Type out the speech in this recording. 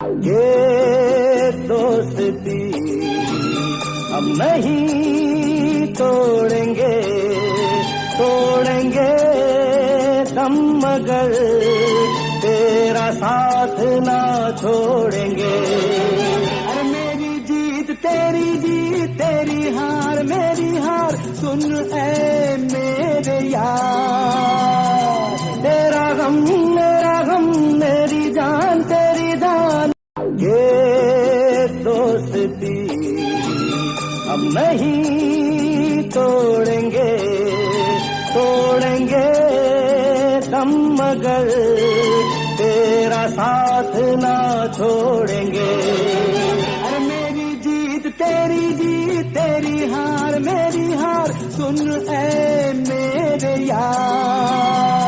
ये दोस्ती हम नहीं तोड़ेंगे, तोड़ेंगे दम मगर तेरा साथ ना छोड़ेंगे। अरे मेरी जीत तेरी हार मेरी हार, सुन ऐ मेरे यार, तेरा गम मेरी जान तेरी जान। ये दोस्ती हम नहीं तोड़ेंगे, तोड़ेंगे दम मगर तेरा साथ ना छोड़ेंगे। अरे मेरी जीत तेरी हार मेरी हार, सुन ऐ मेरे यार।